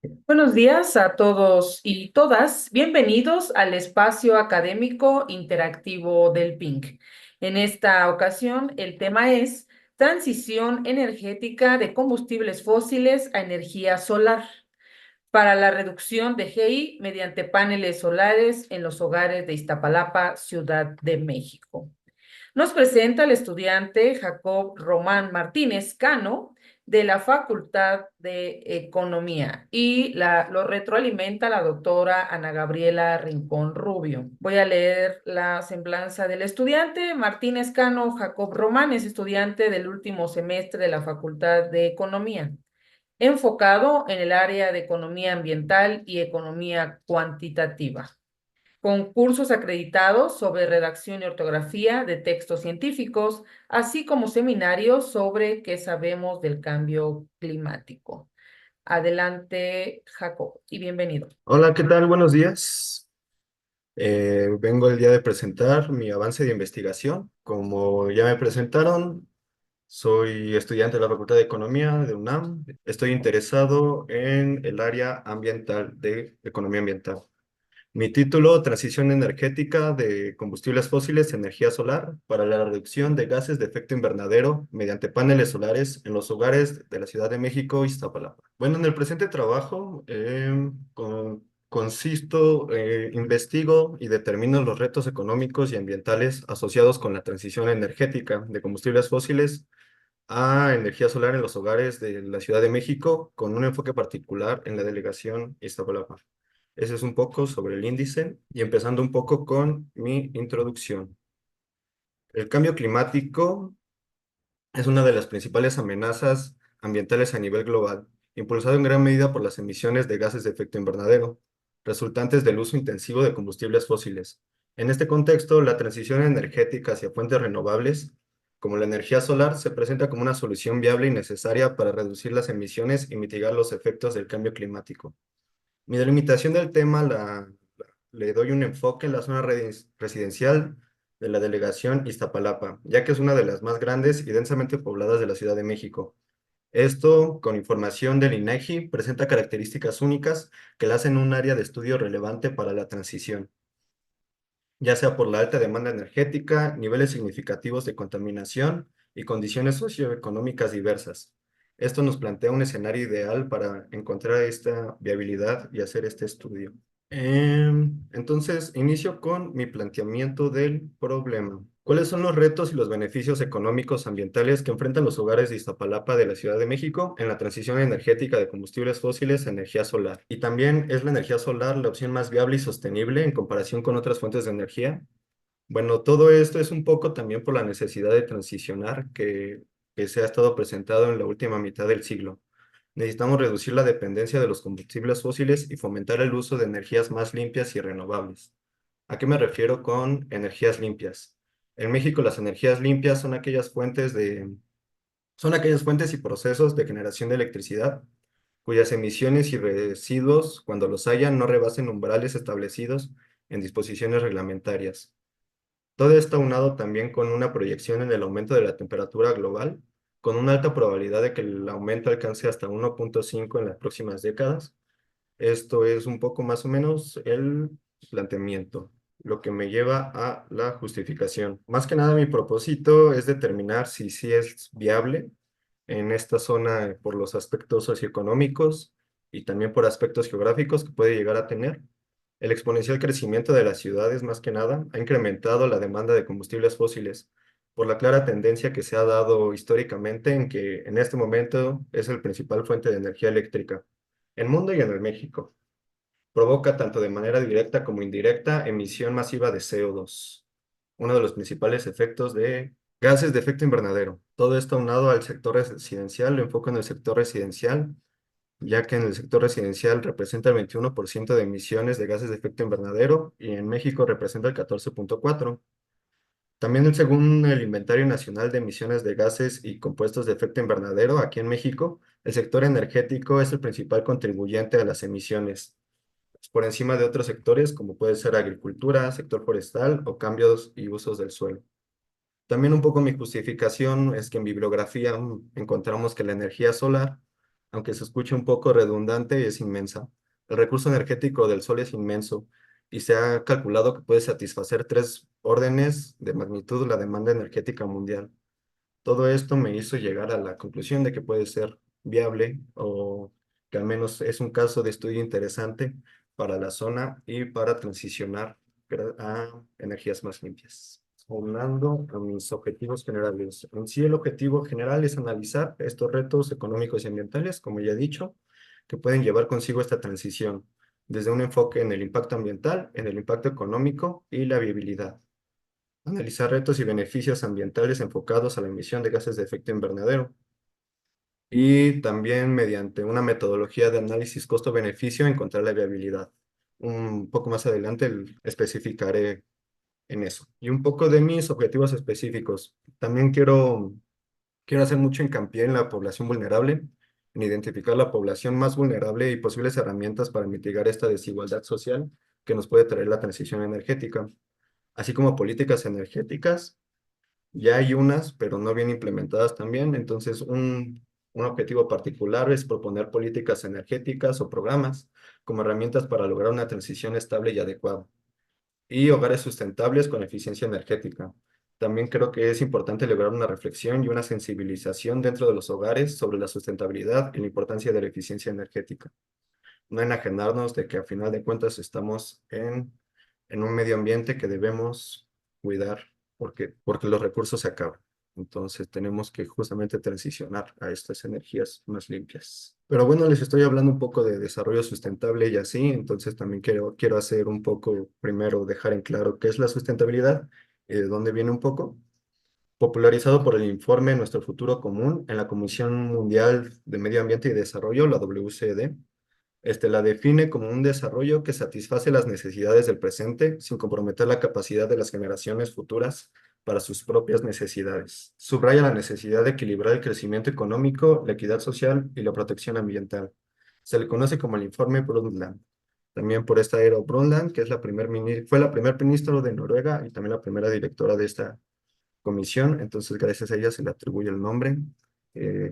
Buenos días a todos y todas. Bienvenidos al espacio académico interactivo del PINC. En esta ocasión, el tema es transición energética de combustibles fósiles a energía solar para la reducción de GI mediante paneles solares en los hogares de Iztapalapa, Ciudad de México. Nos presenta el estudiante Jacob Román Martínez Cano de la Facultad de Economía y lo retroalimenta la doctora Ana Gabriela Rincón Rubio. Voy a leer la semblanza del estudiante. Martínez Cano Jacob Román es estudiante del último semestre de la Facultad de Economía, enfocado en el área de economía ambiental y economía cuantitativa, con cursos acreditados sobre redacción y ortografía de textos científicos, así como seminarios sobre qué sabemos del cambio climático. Adelante, Jacob, y bienvenido. Hola, ¿qué tal? Buenos días. Vengo el día de presentar mi avance de investigación. Como ya me presentaron, soy estudiante de la Facultad de Economía de UNAM. Estoy interesado en el área ambiental, de economía ambiental. Mi título, Transición energética de combustibles fósiles a energía solar para la reducción de gases de efecto invernadero mediante paneles solares en los hogares de la Ciudad de México, Iztapalapa. Bueno, en el presente trabajo consisto, investigo y determino los retos económicos y ambientales asociados con la transición energética de combustibles fósiles a energía solar en los hogares de la Ciudad de México, con un enfoque particular en la delegación Iztapalapa. Ese es un poco sobre el índice y empezando un poco con mi introducción. El cambio climático es una de las principales amenazas ambientales a nivel global, impulsado en gran medida por las emisiones de gases de efecto invernadero, resultantes del uso intensivo de combustibles fósiles. En este contexto, la transición energética hacia fuentes renovables, como la energía solar, se presenta como una solución viable y necesaria para reducir las emisiones y mitigar los efectos del cambio climático. Mi delimitación del tema le doy un enfoque en la zona residencial de la delegación Iztapalapa, ya que es una de las más grandes y densamente pobladas de la Ciudad de México. Esto, con información del INEGI, presenta características únicas que la hacen un área de estudio relevante para la transición, ya sea por la alta demanda energética, niveles significativos de contaminación y condiciones socioeconómicas diversas. Esto nos plantea un escenario ideal para encontrar esta viabilidad y hacer este estudio. Entonces, inicio con mi planteamiento del problema. ¿Cuáles son los retos y los beneficios económicos ambientales que enfrentan los hogares de Iztapalapa de la Ciudad de México en la transición energética de combustibles fósiles a energía solar? Y también, ¿es la energía solar la opción más viable y sostenible en comparación con otras fuentes de energía? Bueno, todo esto es un poco también por la necesidad de transicionar que se ha estado presentado en la última mitad del siglo. Necesitamos reducir la dependencia de los combustibles fósiles y fomentar el uso de energías más limpias y renovables. ¿A qué me refiero con energías limpias? En México, las energías limpias son aquellas fuentes y procesos de generación de electricidad cuyas emisiones y residuos, cuando los haya, no rebasen umbrales establecidos en disposiciones reglamentarias. Todo esto aunado también con una proyección en el aumento de la temperatura global, con una alta probabilidad de que el aumento alcance hasta 1.5 en las próximas décadas. Esto es un poco más o menos el planteamiento, lo que me lleva a la justificación. Más que nada, mi propósito es determinar si sí es viable en esta zona por los aspectos socioeconómicos y también por aspectos geográficos que puede llegar a tener. El exponencial crecimiento de las ciudades, más que nada, ha incrementado la demanda de combustibles fósiles por la clara tendencia que se ha dado históricamente en que en este momento es el principal fuente de energía eléctrica en el mundo y en el México. Provoca tanto de manera directa como indirecta emisión masiva de CO2, uno de los principales efectos de gases de efecto invernadero. Todo esto aunado al sector residencial, lo enfoco en el sector residencial, ya que en el sector residencial representa el 21% de emisiones de gases de efecto invernadero y en México representa el 14.4%. También según el Inventario Nacional de Emisiones de Gases y Compuestos de Efecto Invernadero, aquí en México, el sector energético es el principal contribuyente a las emisiones, por encima de otros sectores como puede ser agricultura, sector forestal o cambios y usos del suelo. También un poco mi justificación es que en bibliografía encontramos que la energía solar aunque se escuche un poco redundante, es inmensa. El recurso energético del Sol es inmenso y se ha calculado que puede satisfacer 3 órdenes de magnitud la demanda energética mundial. Todo esto me hizo llegar a la conclusión de que puede ser viable o que al menos es un caso de estudio interesante para la zona y para transicionar a energías más limpias. Hablando a mis objetivos generales. En sí, el objetivo general es analizar estos retos económicos y ambientales, como ya he dicho, que pueden llevar consigo esta transición, desde un enfoque en el impacto ambiental, en el impacto económico y la viabilidad. Analizar retos y beneficios ambientales enfocados a la emisión de gases de efecto invernadero. Y también mediante una metodología de análisis costo-beneficio encontrar la viabilidad. Un poco más adelante especificaré en eso. Y un poco de mis objetivos específicos. También quiero hacer mucho hincapié en la población vulnerable, en identificar la población más vulnerable y posibles herramientas para mitigar esta desigualdad social que nos puede traer la transición energética, así como políticas energéticas. Ya hay unas, pero no bien implementadas también. Entonces, un objetivo particular es proponer políticas energéticas o programas como herramientas para lograr una transición estable y adecuada. Y hogares sustentables con eficiencia energética. También creo que es importante lograr una reflexión y una sensibilización dentro de los hogares sobre la sustentabilidad y la importancia de la eficiencia energética. No enajenarnos de que a final de cuentas estamos en un medio ambiente que debemos cuidar porque los recursos se acaban. Entonces tenemos que justamente transicionar a estas energías más limpias. Pero bueno, les estoy hablando un poco de desarrollo sustentable y así, entonces también quiero hacer un poco, primero dejar en claro qué es la sustentabilidad y de dónde viene un poco. Popularizado por el informe Nuestro Futuro Común en la Comisión Mundial de Medio Ambiente y Desarrollo, la WCD, la define como un desarrollo que satisface las necesidades del presente sin comprometer la capacidad de las generaciones futuras para sus propias necesidades. Subraya la necesidad de equilibrar el crecimiento económico, la equidad social y la protección ambiental. Se le conoce como el informe Brundtland. También por esta era Brundtland, que es fue la primer ministro de Noruega y también la primera directora de esta comisión. Entonces, gracias a ella se le atribuye el nombre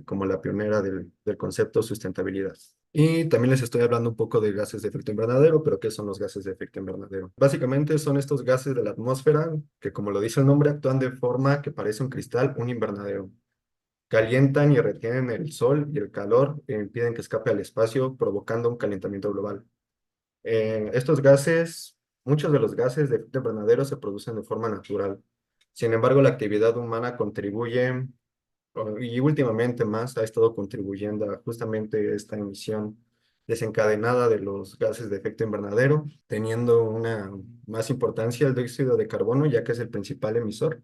como la pionera del concepto sustentabilidad. Y también les estoy hablando un poco de gases de efecto invernadero, pero ¿qué son los gases de efecto invernadero? Básicamente son estos gases de la atmósfera que, como lo dice el nombre, actúan de forma que parece un cristal, un invernadero. Calientan y retienen el sol y el calor e impiden que escape al espacio, provocando un calentamiento global. Estos gases, muchos de los gases de efecto invernadero se producen de forma natural. Sin embargo, la actividad humana contribuye y últimamente más ha estado contribuyendo a justamente esta emisión desencadenada de los gases de efecto invernadero, teniendo una más importancia el dióxido de carbono, ya que es el principal emisor,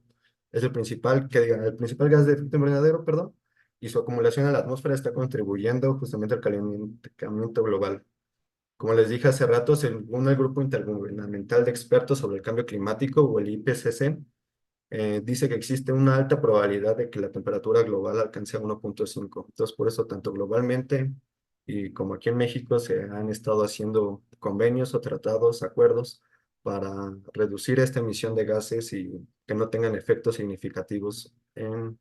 es el principal gas de efecto invernadero, perdón, y su acumulación en la atmósfera está contribuyendo justamente al calentamiento global. Como les dije hace rato, según el Grupo Intergubernamental de Expertos sobre el Cambio Climático, o el IPCC, dice que existe una alta probabilidad de que la temperatura global alcance a 1.5. Entonces, por eso, tanto globalmente y como aquí en México, se han estado haciendo convenios o tratados, acuerdos para reducir esta emisión de gases y que no tengan efectos significativos en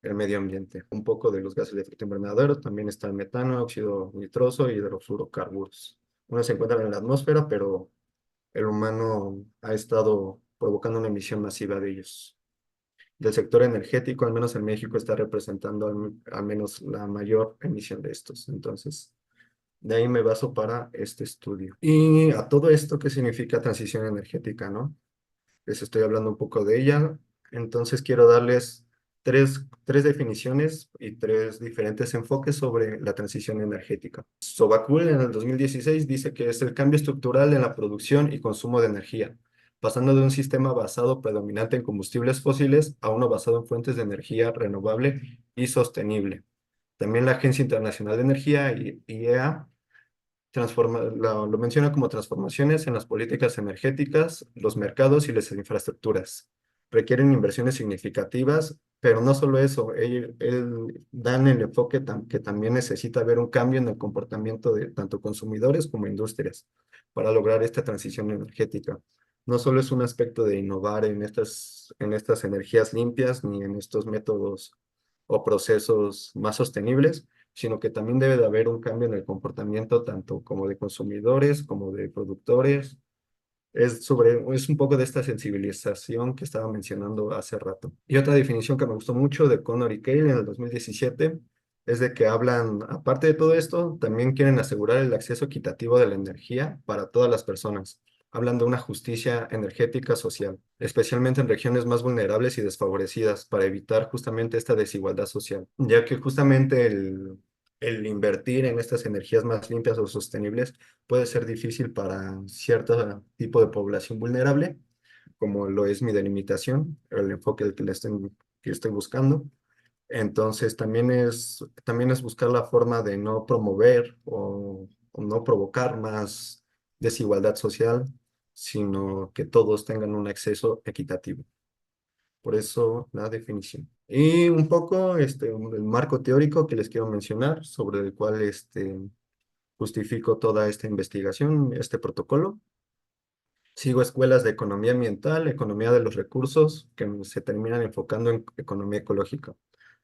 el medio ambiente. Un poco de los gases de efecto invernadero, también está el metano, óxido nitroso y hidrofluorocarburos. Unos se encuentran en la atmósfera, pero el humano ha estado provocando una emisión masiva de ellos. Del sector energético, al menos en México, está representando al menos la mayor emisión de estos. Entonces, de ahí me baso para este estudio. Y a todo esto, ¿qué significa transición energética, no? Les estoy hablando un poco de ella. Entonces, quiero darles tres definiciones y tres diferentes enfoques sobre la transición energética. Sobakul en el 2016 dice que es el cambio estructural en la producción y consumo de energía, pasando de un sistema basado predominante en combustibles fósiles a uno basado en fuentes de energía renovable y sostenible. También la Agencia Internacional de Energía, IEA, lo menciona como transformaciones en las políticas energéticas, los mercados y las infraestructuras. Requieren inversiones significativas, pero no solo eso, él dan el enfoque que también necesita haber un cambio en el comportamiento de tanto consumidores como industrias para lograr esta transición energética. No solo es un aspecto de innovar en estas energías limpias ni en estos métodos o procesos más sostenibles, sino que también debe de haber un cambio en el comportamiento tanto como de consumidores como de productores. Es un poco de esta sensibilización que estaba mencionando hace rato. Y otra definición que me gustó mucho de Connor y Cale en el 2017 es de que hablan, aparte de todo esto, también quieren asegurar el acceso equitativo de la energía para todas las personas. Hablan de una justicia energética social, especialmente en regiones más vulnerables y desfavorecidas, para evitar justamente esta desigualdad social, ya que justamente el invertir en estas energías más limpias o sostenibles puede ser difícil para cierto tipo de población vulnerable, como lo es mi delimitación, el enfoque que estoy buscando. Entonces, también es buscar la forma de no promover o no provocar más desigualdad social, sino que todos tengan un acceso equitativo. Por eso la definición. Y un poco el marco teórico que les quiero mencionar, sobre el cual justifico toda esta investigación, este protocolo. Sigo escuelas de economía ambiental, economía de los recursos, que se terminan enfocando en economía ecológica.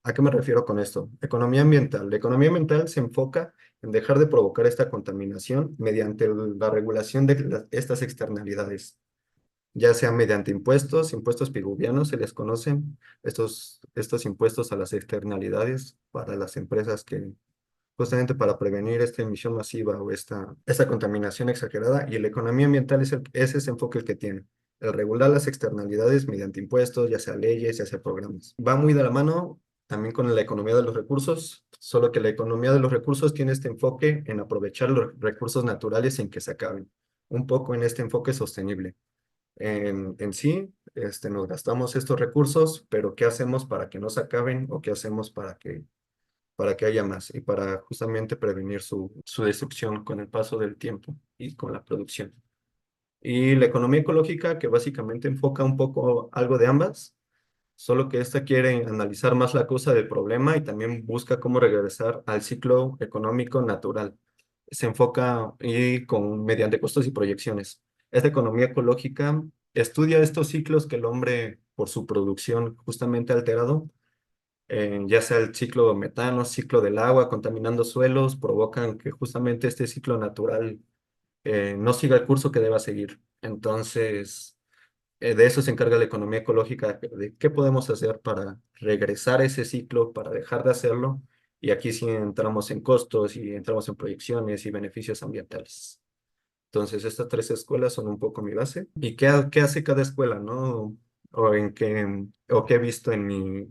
¿A qué me refiero con esto? Economía ambiental. La economía ambiental se enfoca en dejar de provocar esta contaminación mediante la regulación de estas externalidades, ya sea mediante impuestos piguvianos, se les conocen estos impuestos a las externalidades para las empresas que justamente para prevenir esta emisión masiva o esta contaminación exagerada, y la economía ambiental es ese enfoque el que tiene, el regular las externalidades mediante impuestos, ya sea leyes, ya sea programas. Va muy de la mano también con la economía de los recursos, solo que la economía de los recursos tiene este enfoque en aprovechar los recursos naturales sin que se acaben, un poco en este enfoque sostenible. En sí, nos gastamos estos recursos, pero ¿qué hacemos para que no se acaben o qué hacemos para que haya más y para justamente prevenir su destrucción con el paso del tiempo y con la producción? Y la economía ecológica, que básicamente enfoca un poco algo de ambas, solo que esta quiere analizar más la causa del problema y también busca cómo regresar al ciclo económico natural. Se enfoca mediante costos y proyecciones. Esta economía ecológica estudia estos ciclos que el hombre, por su producción justamente alterado, ya sea el ciclo metano, ciclo del agua, contaminando suelos, provocan que justamente este ciclo natural no siga el curso que deba seguir. Entonces, de eso se encarga la economía ecológica, de qué podemos hacer para regresar a ese ciclo, para dejar de hacerlo. Y aquí sí entramos en costos y entramos en proyecciones y beneficios ambientales. Entonces, estas tres escuelas son un poco mi base. ¿Y qué hace cada escuela, no? O qué he visto en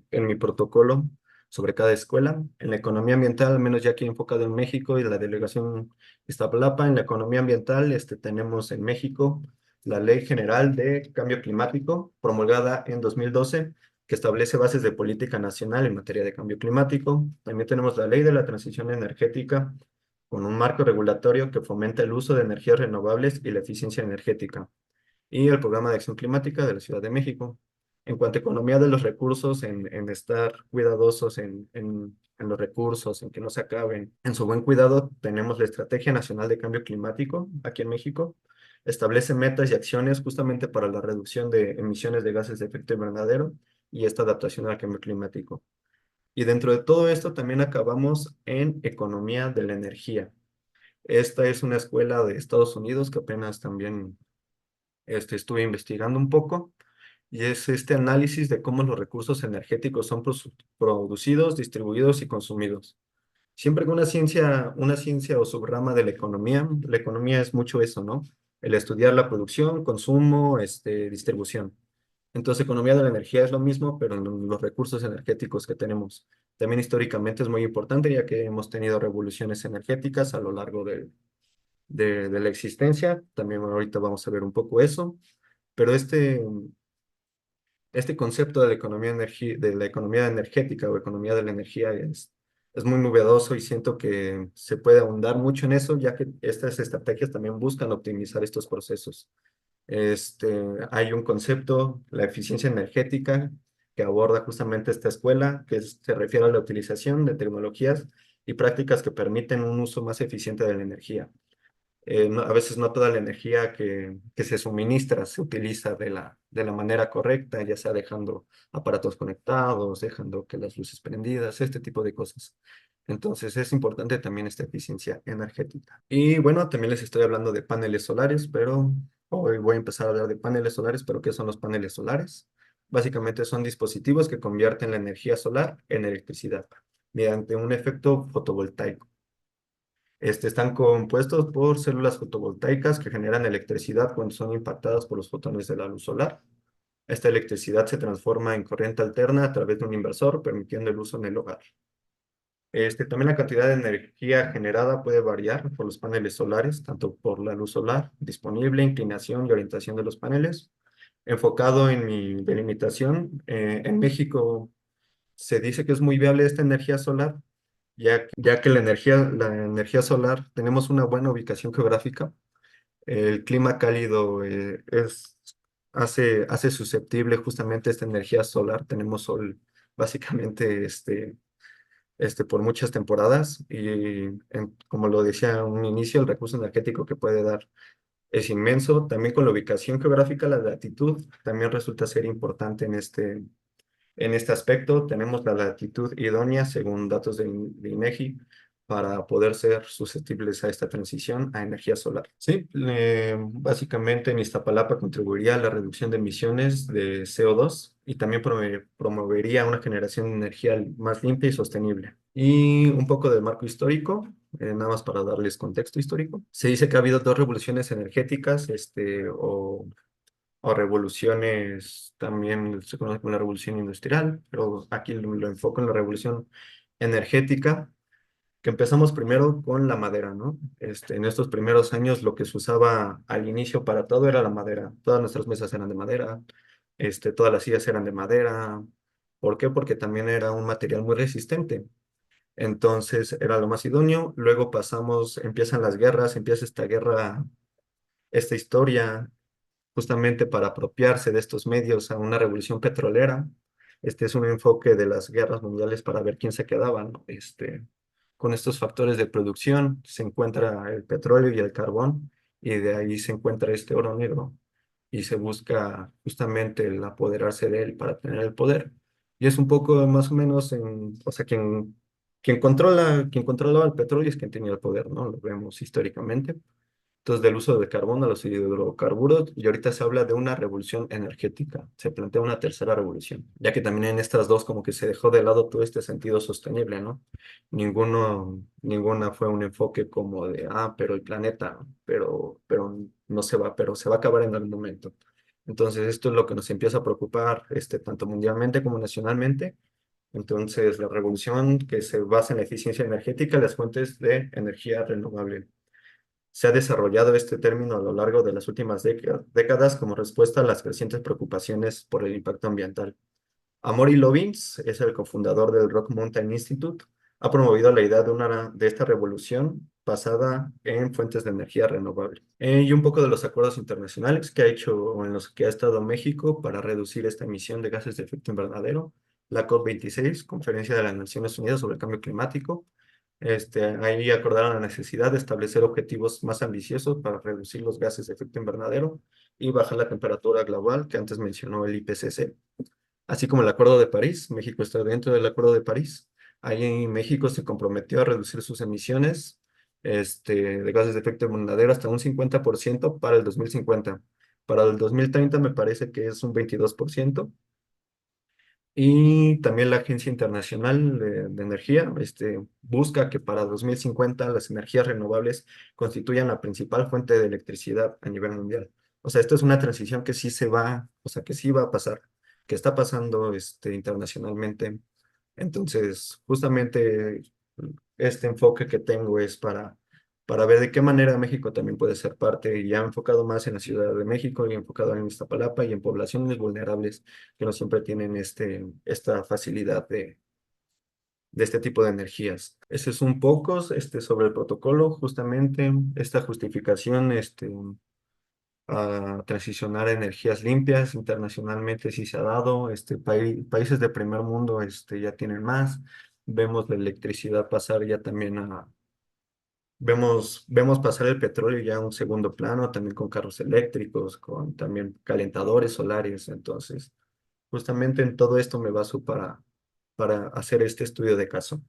mi protocolo sobre cada escuela. En la economía ambiental, al menos ya aquí enfocado en México y la delegación Iztapalapa, en la economía ambiental tenemos en México la Ley General de Cambio Climático, promulgada en 2012, que establece bases de política nacional en materia de cambio climático. También tenemos la Ley de la Transición Energética, con un marco regulatorio que fomenta el uso de energías renovables y la eficiencia energética, y el Programa de Acción Climática de la Ciudad de México. En cuanto a economía de los recursos, en estar cuidadosos en los recursos, en que no se acaben, en su buen cuidado, tenemos la Estrategia Nacional de Cambio Climático aquí en México. Establece metas y acciones justamente para la reducción de emisiones de gases de efecto invernadero y esta adaptación al cambio climático. Y dentro de todo esto también acabamos en economía de la energía. Esta es una escuela de Estados Unidos que apenas también estuve investigando un poco, y es este análisis de cómo los recursos energéticos son producidos, distribuidos y consumidos. Siempre que una ciencia o subrama de la economía es mucho eso, ¿no? El estudiar la producción, consumo, distribución. Entonces, economía de la energía es lo mismo, pero en los recursos energéticos que tenemos. También históricamente es muy importante, ya que hemos tenido revoluciones energéticas a lo largo de la existencia. También ahorita vamos a ver un poco eso, pero este concepto de la economía energética o economía de la energía es muy novedoso, y siento que se puede ahondar mucho en eso, ya que estas estrategias también buscan optimizar estos procesos. Hay un concepto, la eficiencia energética, que aborda justamente esta escuela, que se refiere a la utilización de tecnologías y prácticas que permiten un uso más eficiente de la energía. A veces no toda la energía que se suministra se utiliza de la manera correcta, ya sea dejando aparatos conectados, dejando que las luces prendidas, este tipo de cosas. Entonces es importante también esta eficiencia energética. Y bueno, también les estoy hablando de paneles solares, pero hoy voy a empezar a hablar de paneles solares, pero ¿qué son los paneles solares? Básicamente son dispositivos que convierten la energía solar en electricidad mediante un efecto fotovoltaico. Están compuestos por células fotovoltaicas que generan electricidad cuando son impactadas por los fotones de la luz solar. Esta electricidad se transforma en corriente alterna a través de un inversor, permitiendo el uso en el hogar. También la cantidad de energía generada puede variar por los paneles solares, tanto por la luz solar disponible, inclinación y orientación de los paneles. Enfocado en mi delimitación, en México se dice que es muy viable esta energía solar, ya que la energía solar tenemos una buena ubicación geográfica. El clima cálido hace susceptible justamente esta energía solar. Tenemos sol básicamente por muchas temporadas y como lo decía en un inicio, el recurso energético que puede dar es inmenso. También con la ubicación geográfica, la latitud también resulta ser importante en este aspecto. Tenemos la latitud idónea, según datos de INEGI, para poder ser susceptibles a esta transición a energía solar. Sí, básicamente en Iztapalapa contribuiría a la reducción de emisiones de CO2 y también promovería una generación de energía más limpia y sostenible. Y un poco del marco histórico, nada más para darles contexto histórico. Se dice que ha habido dos revoluciones energéticas, o revoluciones, también se conoce como la revolución industrial, pero aquí lo enfoco en la revolución energética, que empezamos primero con la madera, ¿no? En estos primeros años lo que se usaba al inicio para todo era la madera. Todas nuestras mesas eran de madera, todas las sillas eran de madera. ¿Por qué? Porque también era un material muy resistente. Entonces era lo más idóneo. Luego empiezan las guerras, empieza esta guerra, esta historia justamente para apropiarse de estos medios a una revolución petrolera. Este es un enfoque de las guerras mundiales para ver quién se quedaba, ¿no? Con estos factores de producción se encuentra el petróleo y el carbón, y de ahí se encuentra este oro negro, y se busca justamente el apoderarse de él para tener el poder. Y es un poco más o menos o sea, quien controla el petróleo es quien tenía el poder, ¿no? Lo vemos históricamente. Entonces, del uso de carbón a los hidrocarburos, y ahorita se habla de una revolución energética. Se plantea una tercera revolución, ya que también en estas dos como que se dejó de lado todo este sentido sostenible, ¿no? Ninguna fue un enfoque como de, pero el planeta, pero no se va, pero se va a acabar en algún momento. Entonces, esto es lo que nos empieza a preocupar, tanto mundialmente como nacionalmente. Entonces, la revolución que se basa en la eficiencia energética, las fuentes de energía renovable. Se ha desarrollado este término a lo largo de las últimas décadas como respuesta a las crecientes preocupaciones por el impacto ambiental. Amory Lovins es el cofundador del Rock Mountain Institute. Ha promovido la idea de esta revolución basada en fuentes de energía renovable. Y un poco de los acuerdos internacionales que ha hecho o en los que ha estado México para reducir esta emisión de gases de efecto invernadero. La COP26, Conferencia de las Naciones Unidas sobre el Cambio Climático. Ahí acordaron la necesidad de establecer objetivos más ambiciosos para reducir los gases de efecto invernadero y bajar la temperatura global que antes mencionó el IPCC. Así como el Acuerdo de París, México está dentro del Acuerdo de París. Ahí México se comprometió a reducir sus emisiones de gases de efecto invernadero hasta un 50% para el 2050. Para el 2030 me parece que es un 22%. Y también la Agencia Internacional de Energía busca que para 2050 las energías renovables constituyan la principal fuente de electricidad a nivel mundial. O sea, esto es una transición que sí se va, o sea, que sí va a pasar, que está pasando internacionalmente. Entonces, justamente este enfoque que tengo es para ver de qué manera México también puede ser parte, y ya enfocado más en la Ciudad de México y enfocado en Iztapalapa y en poblaciones vulnerables que no siempre tienen esta facilidad de este tipo de energías. Ese es un poco sobre el protocolo, justamente esta justificación a transicionar a energías limpias internacionalmente sí se ha dado. Países de primer mundo ya tienen más. Vemos la electricidad pasar ya también vemos pasar el petróleo ya a un segundo plano, también con carros eléctricos, con también calentadores solares. Entonces, justamente en todo esto me baso para hacer este estudio de caso.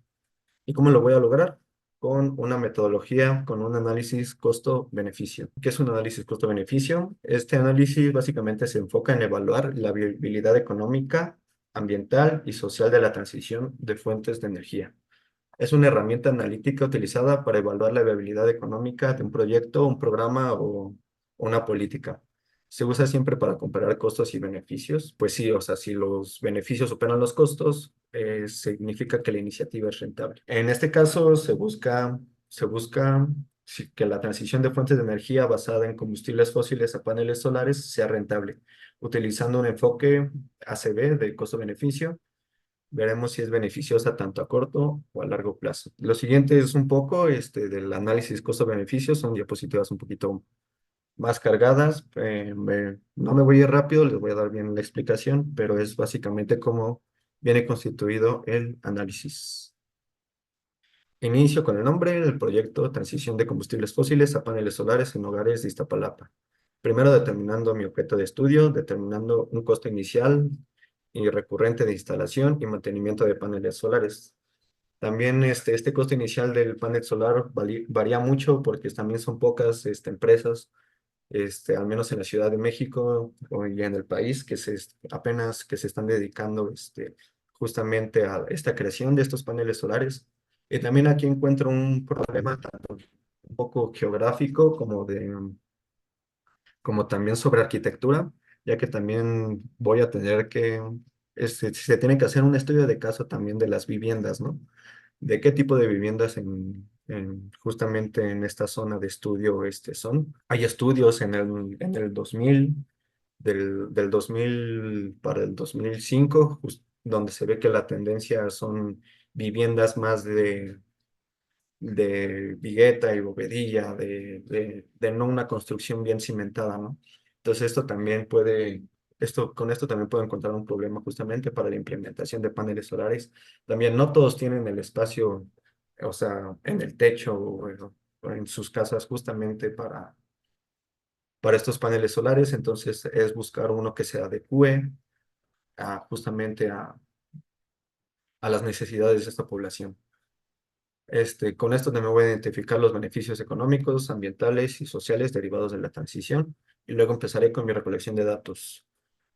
¿Y cómo lo voy a lograr? Con una metodología, con un análisis costo-beneficio. ¿Qué es un análisis costo-beneficio? Este análisis básicamente se enfoca en evaluar la viabilidad económica, ambiental y social de la transición de fuentes de energía. Es una herramienta analítica utilizada para evaluar la viabilidad económica de un proyecto, un programa o una política. Se usa siempre para comparar costos y beneficios. Pues sí, o sea, si los beneficios superan los costos, significa que la iniciativa es rentable. En este caso, que la transición de fuentes de energía basada en combustibles fósiles a paneles solares sea rentable, utilizando un enfoque ACB de costo-beneficio. Veremos si es beneficiosa tanto a corto o a largo plazo. Lo siguiente es un poco del análisis costo-beneficio, son diapositivas un poquito más cargadas. No me voy a ir rápido, les voy a dar bien la explicación, pero es básicamente cómo viene constituido el análisis. Inicio con el nombre del proyecto Transición de combustibles fósiles a paneles solares en hogares de Iztapalapa. Primero determinando mi objeto de estudio, determinando un costo inicial y recurrente de instalación y mantenimiento de paneles solares. También este costo inicial del panel solar varía mucho porque también son pocas empresas, al menos en la Ciudad de México y en el país, apenas que se están dedicando justamente a esta creación de estos paneles solares. Y también aquí encuentro un problema tanto un poco geográfico como también sobre arquitectura, ya que también voy a tener se tiene que hacer un estudio de caso también de las viviendas, ¿no? De qué tipo de viviendas justamente en esta zona de estudio son. Hay estudios en el 2000, del 2000 para el 2005, donde se ve que la tendencia son viviendas más de vigueta y bovedilla, de no una construcción bien cimentada, ¿no? Entonces con esto también puedo encontrar un problema justamente para la implementación de paneles solares. También no todos tienen el espacio, o sea, en el techo o en sus casas justamente para estos paneles solares, entonces es buscar uno que se adecue justamente a las necesidades de esta población. Con esto también voy a identificar los beneficios económicos, ambientales y sociales derivados de la transición y luego empezaré con mi recolección de datos.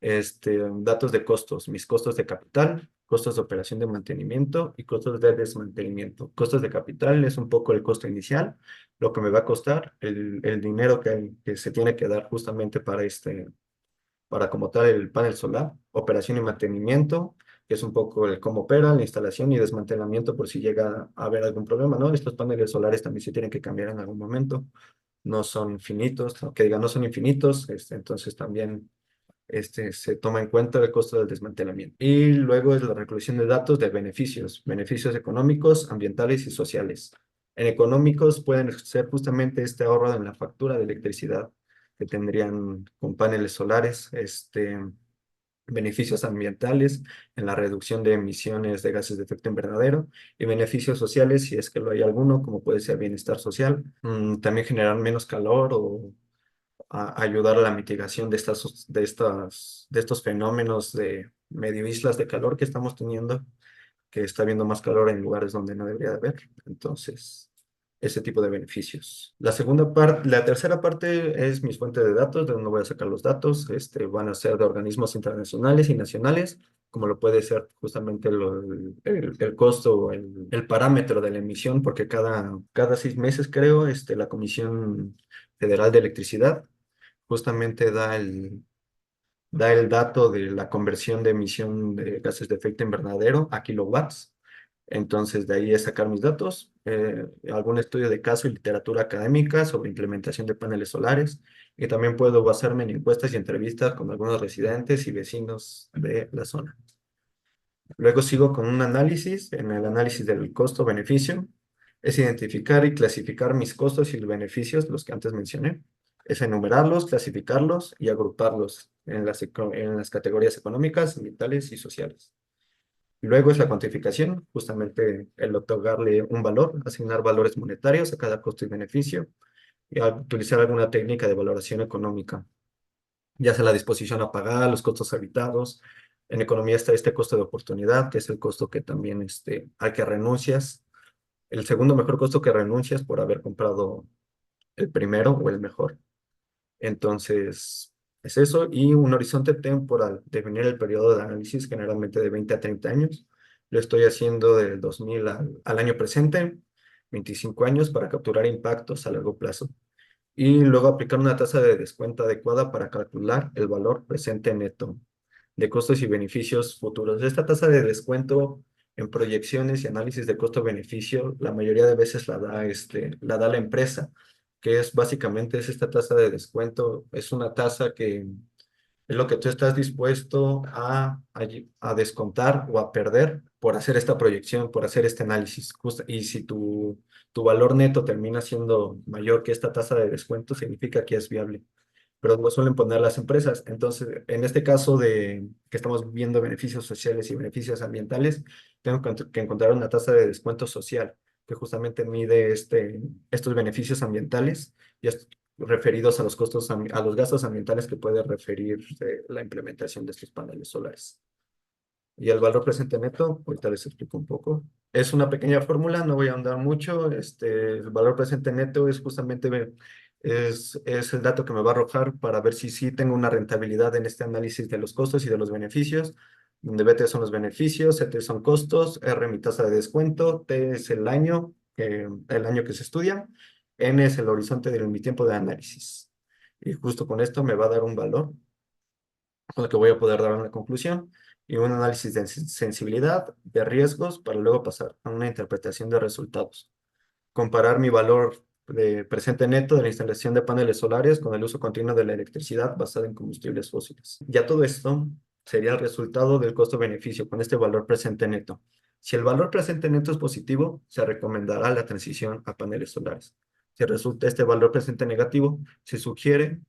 Datos de costos, mis costos de capital, costos de operación de mantenimiento y costos de desmantelamiento. Costos de capital es un poco el costo inicial, lo que me va a costar, el dinero que se tiene que dar justamente para como tal el panel solar, operación y mantenimiento, que es un poco el cómo opera, la instalación y desmantelamiento por si llega a haber algún problema, ¿no? Estos paneles solares también se tienen que cambiar en algún momento, no son finitos, que digan no son infinitos, entonces también se toma en cuenta el costo del desmantelamiento. Y luego es la recolección de datos de beneficios económicos, ambientales y sociales. En económicos pueden ser justamente este ahorro en la factura de electricidad que tendrían con paneles solares, beneficios ambientales en la reducción de emisiones de gases de efecto invernadero y beneficios sociales, si es que lo hay alguno, como puede ser bienestar social, también generar menos calor o ayudar a la mitigación de estos fenómenos de medio islas de calor que estamos teniendo, que está habiendo más calor en lugares donde no debería de haber. Entonces, ese tipo de beneficios. La tercera parte es mis fuentes de datos, de donde voy a sacar los datos. Van a ser de organismos internacionales y nacionales, como lo puede ser justamente el costo o el parámetro de la emisión, porque cada 6 meses, creo, la Comisión Federal de Electricidad justamente da el dato de la conversión de emisión de gases de efecto invernadero a kilowatts. Entonces, de ahí es sacar mis datos, algún estudio de caso y literatura académica sobre implementación de paneles solares. Y también puedo basarme en encuestas y entrevistas con algunos residentes y vecinos de la zona. Luego sigo con un análisis. En el análisis del costo-beneficio es identificar y clasificar mis costos y beneficios, los que antes mencioné. Es enumerarlos, clasificarlos y agruparlos en las categorías económicas, ambientales y sociales. Luego es la cuantificación, justamente el otorgarle un valor, asignar valores monetarios a cada costo y beneficio y utilizar alguna técnica de valoración económica, ya sea la disposición a pagar, los costos evitados. En economía está este costo de oportunidad, que es el costo que también al que renuncias. El segundo mejor costo que renuncias por haber comprado el primero o el mejor. Entonces, es eso. Y un horizonte temporal, definir el periodo de análisis generalmente de 20 a 30 años. Lo estoy haciendo del 2000 al año presente, 25 años para capturar impactos a largo plazo. Y luego aplicar una tasa de descuento adecuada para calcular el valor presente neto de costos y beneficios futuros. Esta tasa de descuento en proyecciones y análisis de costo-beneficio, la mayoría de veces la da la empresa, que es básicamente es esta tasa de descuento, es una tasa que es lo que tú estás dispuesto a descontar o a perder por hacer esta proyección, por hacer este análisis. Y si tu valor neto termina siendo mayor que esta tasa de descuento, significa que es viable, pero lo suelen poner las empresas. Entonces, en este caso de que estamos viendo beneficios sociales y beneficios ambientales, tengo que encontrar una tasa de descuento social que justamente mide estos beneficios ambientales y referidos a los costos, a los gastos ambientales que puede referir la implementación de estos paneles solares. Y el valor presente neto, ahorita les explico un poco. Es una pequeña fórmula, no voy a ahondar mucho. El valor presente neto es justamente es el dato que me va a arrojar para ver si sí tengo una rentabilidad en este análisis de los costos y de los beneficios, donde BT son los beneficios, CT son costos, R mi tasa de descuento, T es el año que se estudia, N es el horizonte de mi tiempo de análisis. Y justo con esto me va a dar un valor con el que voy a poder dar una conclusión y un análisis de sensibilidad, de riesgos, para luego pasar a una interpretación de resultados. Comparar mi valor de presente neto de la instalación de paneles solares con el uso continuo de la electricidad basada en combustibles fósiles. Ya todo esto sería el resultado del costo-beneficio con este valor presente neto. Si el valor presente neto es positivo, se recomendará la transición a paneles solares. Si resulta este valor presente negativo, se sugiere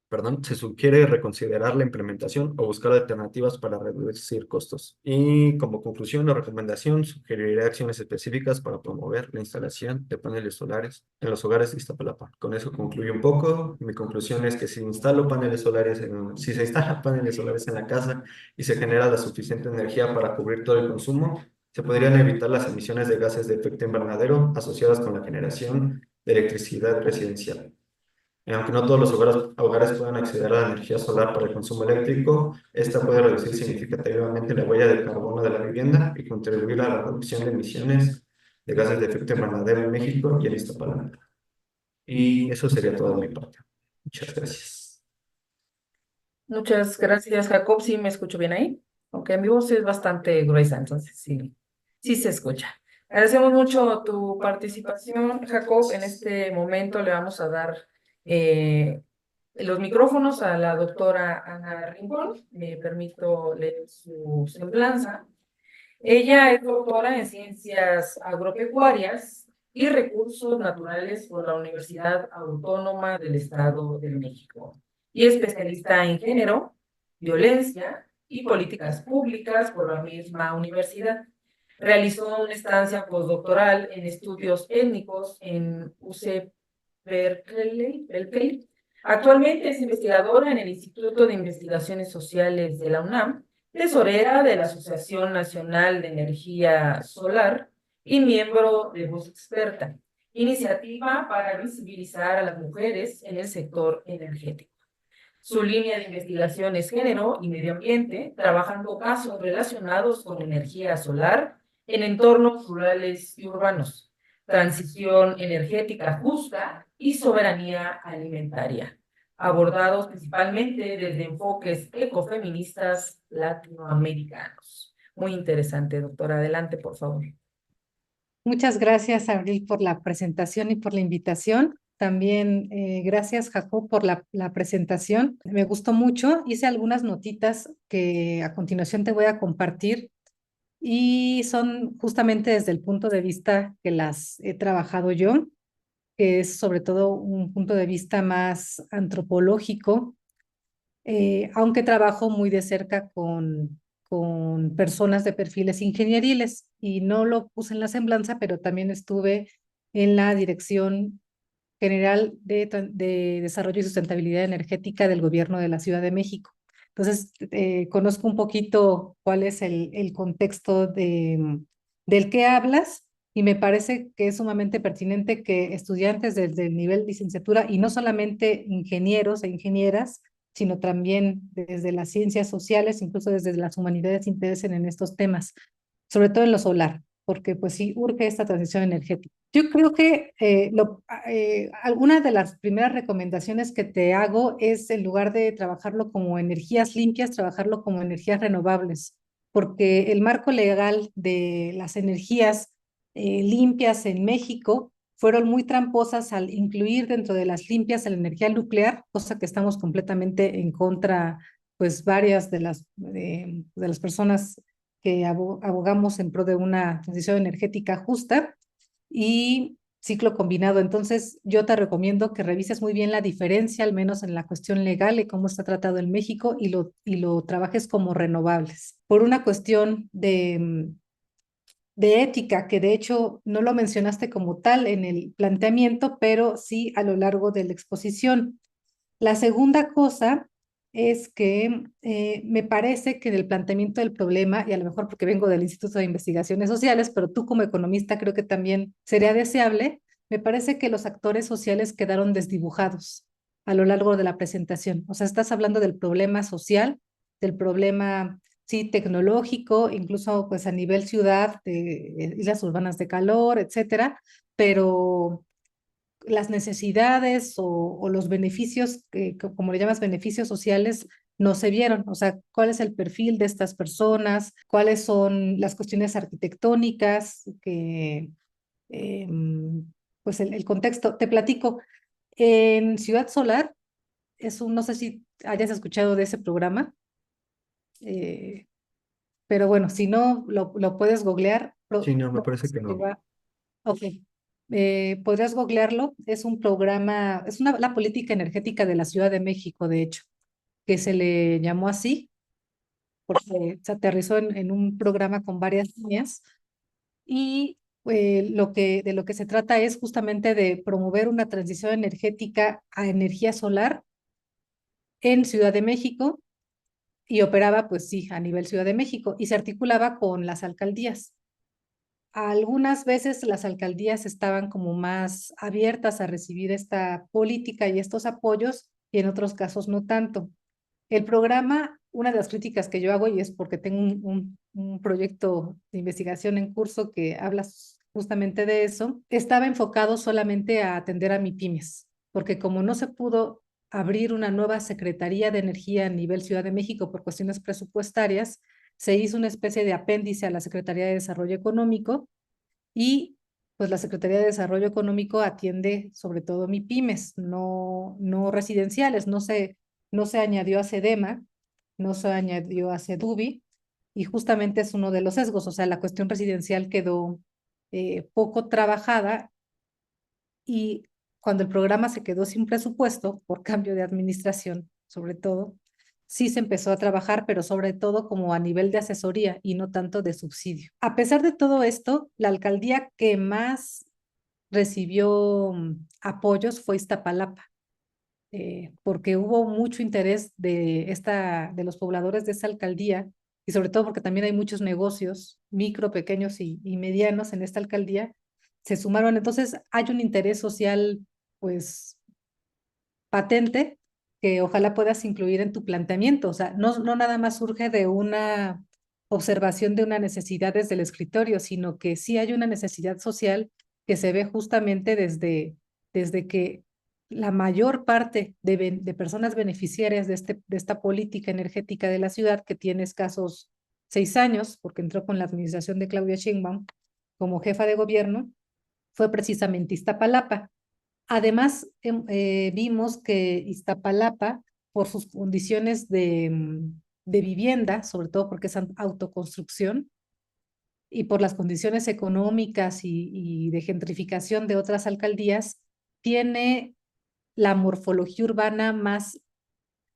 reconsiderar la implementación o buscar alternativas para reducir costos. Y como conclusión o recomendación, sugeriré acciones específicas para promover la instalación de paneles solares en los hogares de Iztapalapa. Con eso concluyo un poco. Mi conclusión es que si se instalan paneles solares en la casa y se genera la suficiente energía para cubrir todo el consumo, se podrían evitar las emisiones de gases de efecto invernadero asociadas con la generación de electricidad residencial. Aunque no todos los hogares puedan acceder a la energía solar para el consumo eléctrico, esta puede reducir significativamente la huella de carbono de la vivienda y contribuir a la reducción de emisiones de gases de efecto invernadero en México y en Iztapalapa. Y eso sería todo de mi parte. Muchas gracias. Muchas gracias, Jacob. Sí, me escucho bien ahí. Aunque mi voz es bastante gruesa, entonces sí, sí se escucha. Agradecemos mucho tu participación, Jacob. En este momento le vamos a dar eh, los micrófonos a la doctora Ana Rincón. Me permito leer su semblanza. Ella es doctora en Ciencias Agropecuarias y Recursos Naturales por la Universidad Autónoma del Estado de México y especialista en género, violencia y políticas públicas por la misma universidad. Realizó una estancia postdoctoral en estudios étnicos en UC Berkeley. Actualmente es investigadora en el Instituto de Investigaciones Sociales de la UNAM, tesorera de la Asociación Nacional de Energía Solar y miembro de Voz Experta, iniciativa para visibilizar a las mujeres en el sector energético. Su línea de investigación es género y medio ambiente, trabajando casos relacionados con energía solar en entornos rurales y urbanos, transición energética justa y soberanía alimentaria, abordados principalmente desde enfoques ecofeministas latinoamericanos. Muy interesante, doctora. Adelante, por favor. Muchas gracias, Abril, por la presentación y por la invitación. También gracias, Jacob, por la presentación. Me gustó mucho. Hice algunas notitas que a continuación te voy a compartir y son justamente desde el punto de vista que las he trabajado yo, que es sobre todo un punto de vista más antropológico, aunque trabajo muy de cerca con personas de perfiles ingenieriles y no lo puse en la semblanza, pero también estuve en la Dirección General de Desarrollo y Sustentabilidad Energética del Gobierno de la Ciudad de México. Entonces, conozco un poquito cuál es el contexto del que hablas y me parece que es sumamente pertinente que estudiantes desde el nivel licenciatura y no solamente ingenieros e ingenieras, sino también desde las ciencias sociales, incluso desde las humanidades, se interesen en estos temas, sobre todo en lo solar, porque pues sí urge esta transición energética. Yo creo que alguna de las primeras recomendaciones que te hago es, en lugar de trabajarlo como energías limpias, trabajarlo como energías renovables, porque el marco legal de las energías limpias en México fueron muy tramposas al incluir dentro de las limpias la energía nuclear, cosa que estamos completamente en contra, pues varias de las personas que abogamos en pro de una transición energética justa y ciclo combinado. Entonces, yo te recomiendo que revises muy bien la diferencia, al menos en la cuestión legal y cómo está tratado en México, y lo trabajes como renovables. Por una cuestión de ética, que de hecho no lo mencionaste como tal en el planteamiento, pero sí a lo largo de la exposición. La segunda cosa es que me parece que en el planteamiento del problema, y a lo mejor porque vengo del Instituto de Investigaciones Sociales, pero tú como economista creo que también sería deseable, me parece que los actores sociales quedaron desdibujados a lo largo de la presentación. O sea, estás hablando del problema social, del problema, sí, tecnológico, incluso pues a nivel ciudad, de islas urbanas de calor, etcétera, pero las necesidades o los beneficios, como le llamas, beneficios sociales, no se vieron. O sea, cuál es el perfil de estas personas, cuáles son las cuestiones arquitectónicas, eh, pues el contexto. Te platico, en Ciudad Solar, no sé si hayas escuchado de ese programa, eh, pero bueno, si no, lo puedes googlear. Sí, no, me parece que no. Ok. Podrías googlearlo. Es un programa, es la política energética de la Ciudad de México, de hecho, que se le llamó así porque se aterrizó en un programa con varias líneas y de lo que se trata es justamente de promover una transición energética a energía solar en Ciudad de México y operaba, pues sí, a nivel Ciudad de México y se articulaba con las alcaldías. Algunas veces las alcaldías estaban como más abiertas a recibir esta política y estos apoyos y en otros casos no tanto. El programa, una de las críticas que yo hago, y es porque tengo un proyecto de investigación en curso que habla justamente de eso, estaba enfocado solamente a atender a MIPYMES, porque como no se pudo abrir una nueva Secretaría de Energía a nivel Ciudad de México por cuestiones presupuestarias, se hizo una especie de apéndice a la Secretaría de Desarrollo Económico y pues la Secretaría de Desarrollo Económico atiende sobre todo MIPYMES, no residenciales, no se añadió a SEDEMA, no se añadió a SEDUBI y justamente es uno de los sesgos, o sea, la cuestión residencial quedó poco trabajada y cuando el programa se quedó sin presupuesto por cambio de administración, sobre todo, sí se empezó a trabajar, pero sobre todo como a nivel de asesoría y no tanto de subsidio. A pesar de todo esto, la alcaldía que más recibió apoyos fue Iztapalapa, porque hubo mucho interés de los pobladores de esa alcaldía y sobre todo porque también hay muchos negocios, micro, pequeños y medianos en esta alcaldía, se sumaron. Entonces hay un interés social, pues, patente que ojalá puedas incluir en tu planteamiento. O sea, no nada más surge de una observación de una necesidad desde el escritorio, sino que sí hay una necesidad social que se ve justamente desde que la mayor parte de personas beneficiarias de esta política energética de la ciudad, que tiene escasos 6 años, porque entró con la administración de Claudia Sheinbaum como jefa de gobierno, fue precisamente Iztapalapa. Además, vimos que Iztapalapa, por sus condiciones de vivienda, sobre todo porque es autoconstrucción, y por las condiciones económicas y de gentrificación de otras alcaldías, tiene la morfología urbana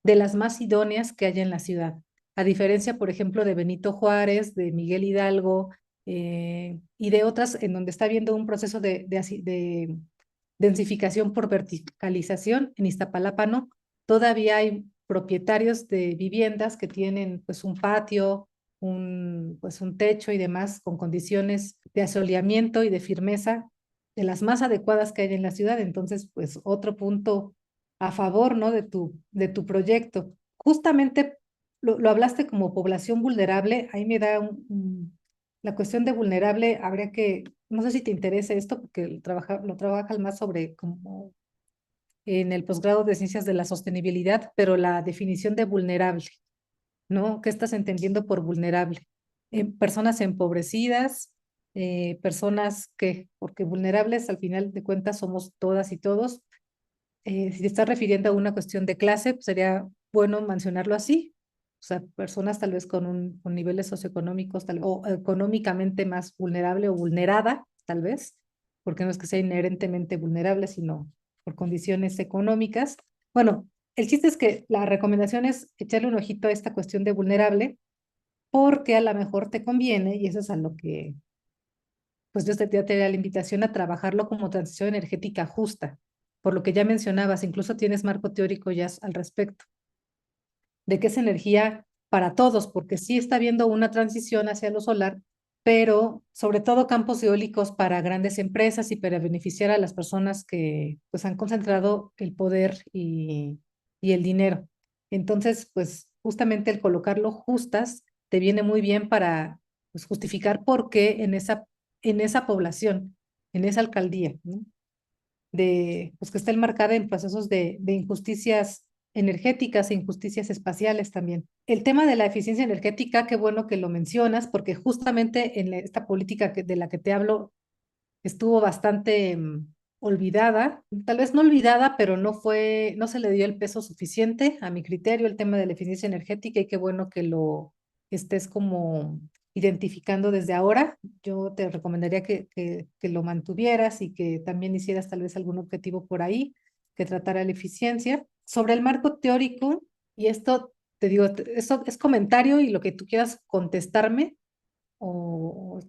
de las más idóneas que hay en la ciudad. a diferencia, por ejemplo, de Benito Juárez, de Miguel Hidalgo y de otras en donde está habiendo un proceso de densificación por verticalización. En Iztapalapa no, todavía hay propietarios de viviendas que tienen pues un patio, pues un techo y demás con condiciones de asoleamiento y de firmeza de las más adecuadas que hay en la ciudad. Entonces, pues otro punto a favor, ¿no? de tu proyecto. Justamente lo hablaste como población vulnerable, ahí me da la cuestión de vulnerable, habría que, no sé si te interesa esto, porque lo trabajas más sobre como en el posgrado de Ciencias de la Sostenibilidad, pero la definición de vulnerable, ¿no? ¿Qué estás entendiendo por vulnerable? Personas empobrecidas, personas que, porque vulnerables al final de cuentas somos todas y todos. Si te estás refiriendo a una cuestión de clase, pues sería bueno mencionarlo así. O sea, personas tal vez con niveles socioeconómicos o económicamente más vulnerable o vulnerada, tal vez, porque no es que sea inherentemente vulnerable, sino por condiciones económicas. Bueno, el chiste es que la recomendación es echarle un ojito a esta cuestión de vulnerable, porque a lo mejor te conviene, y eso es a lo que, pues yo te daría la invitación a trabajarlo como transición energética justa, por lo que ya mencionabas, incluso tienes marco teórico ya al respecto, de que es energía para todos, porque sí está habiendo una transición hacia lo solar, pero sobre todo campos eólicos para grandes empresas y para beneficiar a las personas que pues han concentrado el poder y el dinero. Entonces, pues justamente el colocarlo justas te viene muy bien para pues, justificar por qué en esa población, en esa alcaldía, ¿no? Pues que está enmarcada en procesos de injusticias energéticas e injusticias espaciales también. El tema de la eficiencia energética, qué bueno que lo mencionas, porque justamente en esta política de la que te hablo estuvo bastante olvidada, tal vez no olvidada, pero no se le dio el peso suficiente a mi criterio el tema de la eficiencia energética y qué bueno que lo estés como identificando desde ahora. Yo te recomendaría que lo mantuvieras y que también hicieras tal vez algún objetivo por ahí que tratara la eficiencia. Sobre el marco teórico, y esto te digo, eso es comentario y lo que tú quieras contestarme, o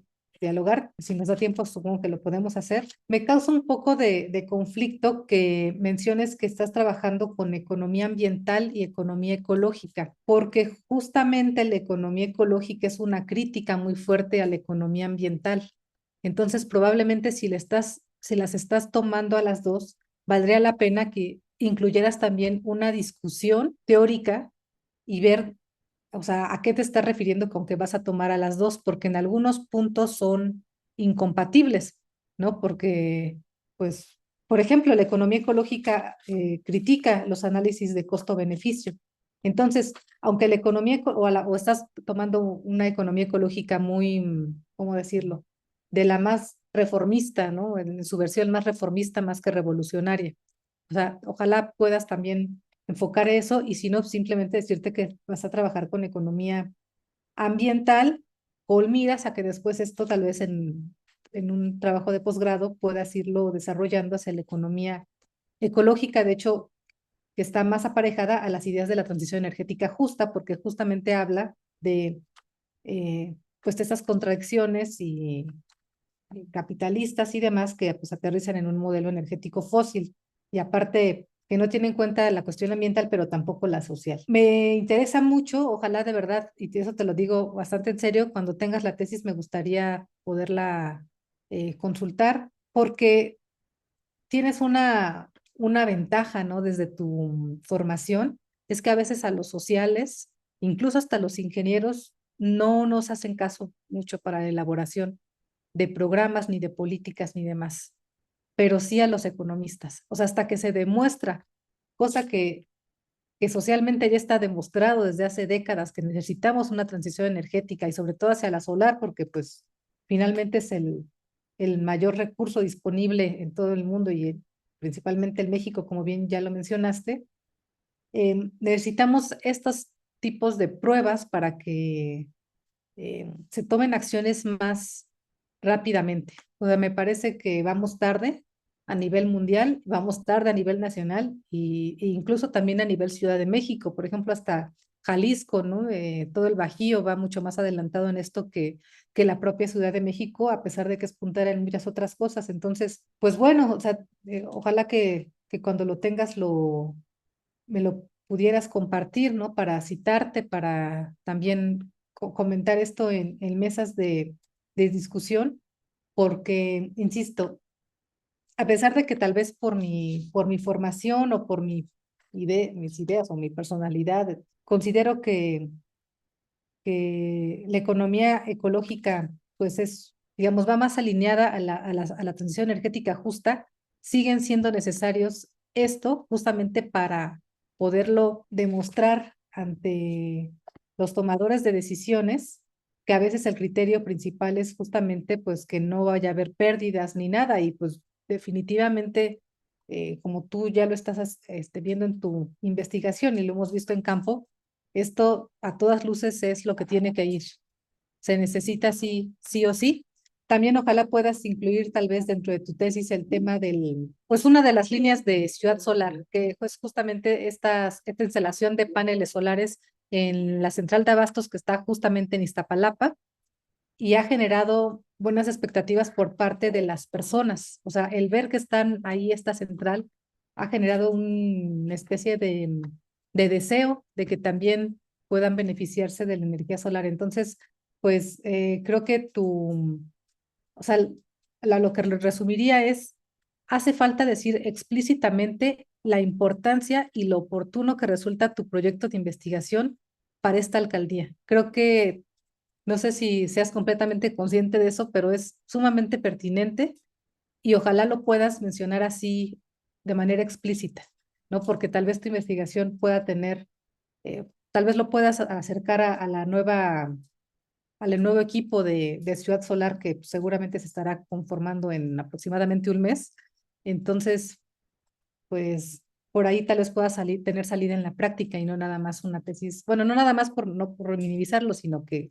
dialogar, si nos da tiempo, supongo que lo podemos hacer. Me causa un poco de conflicto que menciones que estás trabajando con economía ambiental y economía ecológica, porque justamente la economía ecológica es una crítica muy fuerte a la economía ambiental. Entonces, probablemente si las estás tomando a las dos, valdría la pena que incluyeras también una discusión teórica y ver, o sea, ¿a qué te estás refiriendo con que vas a tomar a las dos? Porque en algunos puntos son incompatibles, ¿no? Porque, pues, por ejemplo, la economía ecológica critica los análisis de costo-beneficio. Entonces, aunque la economía, o estás tomando una economía ecológica muy, ¿cómo decirlo? De la más reformista, ¿no? En su versión más reformista, más que revolucionaria. O sea, ojalá puedas también enfocar eso y si no, simplemente decirte que vas a trabajar con economía ambiental con miras a que después esto tal vez en un trabajo de posgrado puedas irlo desarrollando hacia la economía ecológica, de hecho, que está más aparejada a las ideas de la transición energética justa, porque justamente habla de pues de esas contradicciones y capitalistas y demás que pues aterrizan en un modelo energético fósil y aparte que no tiene en cuenta la cuestión ambiental, pero tampoco la social. Me interesa mucho, ojalá de verdad, y eso te lo digo bastante en serio, cuando tengas la tesis me gustaría poderla consultar, porque tienes una ventaja, ¿no? Desde tu formación, es que a veces a los sociales, incluso hasta los ingenieros, no nos hacen caso mucho para la elaboración de programas, ni de políticas, ni demás, pero sí a los economistas. O sea, hasta que se demuestra, cosa que socialmente ya está demostrado desde hace décadas, que necesitamos una transición energética y sobre todo hacia la solar, porque pues finalmente es el mayor recurso disponible en todo el mundo y principalmente en México, como bien ya lo mencionaste. Necesitamos estos tipos de pruebas para que se tomen acciones más rápidamente. O sea, me parece que vamos tarde a nivel mundial, vamos tarde a nivel nacional e incluso también a nivel Ciudad de México. Por ejemplo, hasta Jalisco, ¿no? Todo el Bajío va mucho más adelantado en esto que la propia Ciudad de México, a pesar de que es puntera en muchas otras cosas. Entonces, pues bueno, o sea, ojalá que cuando lo tengas me lo pudieras compartir, ¿no? Para citarte, para también comentar esto en mesas de discusión, porque, insisto, a pesar de que tal vez por mi formación o por mis ideas o mi personalidad, considero que la economía ecológica, pues es, digamos, va más alineada a la transición energética justa, siguen siendo necesarios esto justamente para poderlo demostrar ante los tomadores de decisiones, que a veces el criterio principal es justamente pues que no vaya a haber pérdidas ni nada y pues definitivamente, como tú ya lo estás viendo en tu investigación y lo hemos visto en campo, esto a todas luces es lo que tiene que ir. Se necesita sí o sí. También ojalá puedas incluir tal vez dentro de tu tesis el tema pues una de las líneas de Ciudad Solar, que es justamente esta instalación de paneles solares en la central de abastos que está justamente en Iztapalapa y ha generado buenas expectativas por parte de las personas. O sea, el ver que están ahí esta central ha generado una especie de deseo de que también puedan beneficiarse de la energía solar. Entonces, pues creo que o sea, lo que resumiría es, hace falta decir explícitamente la importancia y lo oportuno que resulta tu proyecto de investigación para esta alcaldía. Creo que no sé si seas completamente consciente de eso, pero es sumamente pertinente y ojalá lo puedas mencionar así de manera explícita, ¿no? Porque tal vez tu investigación pueda tener, tal vez lo puedas acercar a la al nuevo equipo de Ciudad Solar que seguramente se estará conformando en aproximadamente un mes. Entonces, pues por ahí tal vez pueda tener salida en la práctica y no nada más una tesis, bueno, no nada más no por minimizarlo, sino que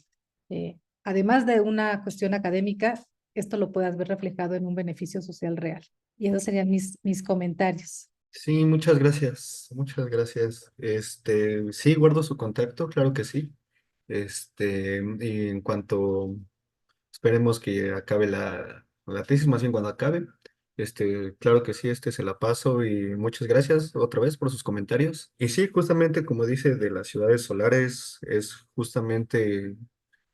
además de una cuestión académica, esto lo puedas ver reflejado en un beneficio social real. Y esos serían mis comentarios. Sí, muchas gracias, muchas gracias. Sí, guardo su contacto, claro que sí. Y en cuanto esperemos que acabe la tesis, más bien cuando acabe, claro que sí, se la paso y muchas gracias otra vez por sus comentarios. Y sí, justamente como dice de las ciudades solares, es justamente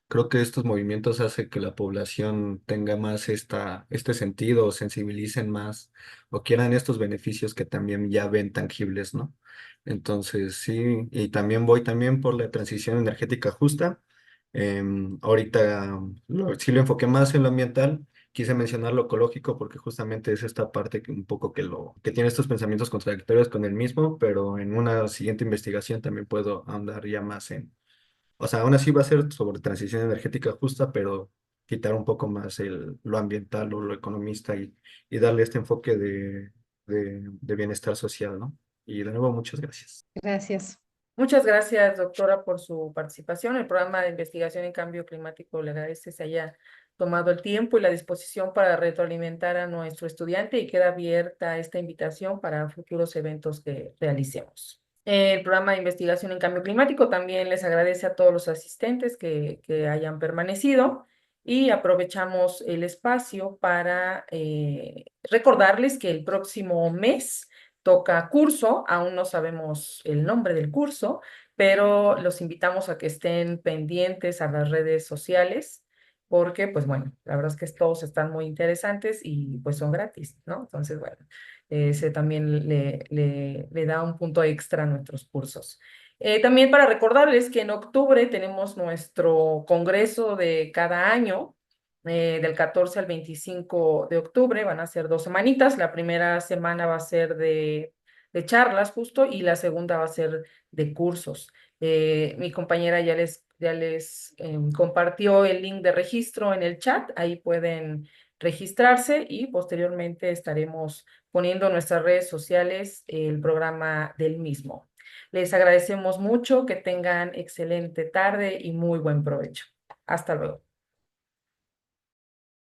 creo que estos movimientos hacen que la población tenga más este sentido, o sensibilicen más, o quieran estos beneficios que también ya ven tangibles, ¿no? Entonces, sí, y también voy también por la transición energética justa. Ahorita sí lo enfoqué más en lo ambiental, quise mencionar lo ecológico porque justamente es esta parte que un poco que tiene estos pensamientos contradictorios con el mismo, pero en una siguiente investigación también puedo ahondar ya más o sea, aún así va a ser sobre transición energética justa, pero quitar un poco más lo ambiental o lo economista y darle este enfoque de bienestar social, ¿no? Y de nuevo, muchas gracias. Gracias. Muchas gracias, doctora, por su participación. El programa de investigación en cambio climático le agradece se haya tomado el tiempo y la disposición para retroalimentar a nuestro estudiante y queda abierta esta invitación para futuros eventos que realicemos. El programa de investigación en cambio climático también les agradece a todos los asistentes que hayan permanecido y aprovechamos el espacio para recordarles que el próximo mes toca curso, aún no sabemos el nombre del curso, pero los invitamos a que estén pendientes a las redes sociales, porque, pues bueno, la verdad es que todos están muy interesantes y pues son gratis, ¿no? Entonces, bueno, ese también le da un punto extra a nuestros cursos. También para recordarles que en octubre tenemos nuestro congreso de cada año, del 14 al 25 de octubre, van a ser 2 semanitas. La primera semana va a ser de charlas justo y la segunda va a ser de cursos. Mi compañera ya les compartió el link de registro en el chat, ahí pueden registrarse y posteriormente estaremos poniendo en nuestras redes sociales el programa del mismo. Les agradecemos mucho, que tengan excelente tarde y muy buen provecho. Hasta luego.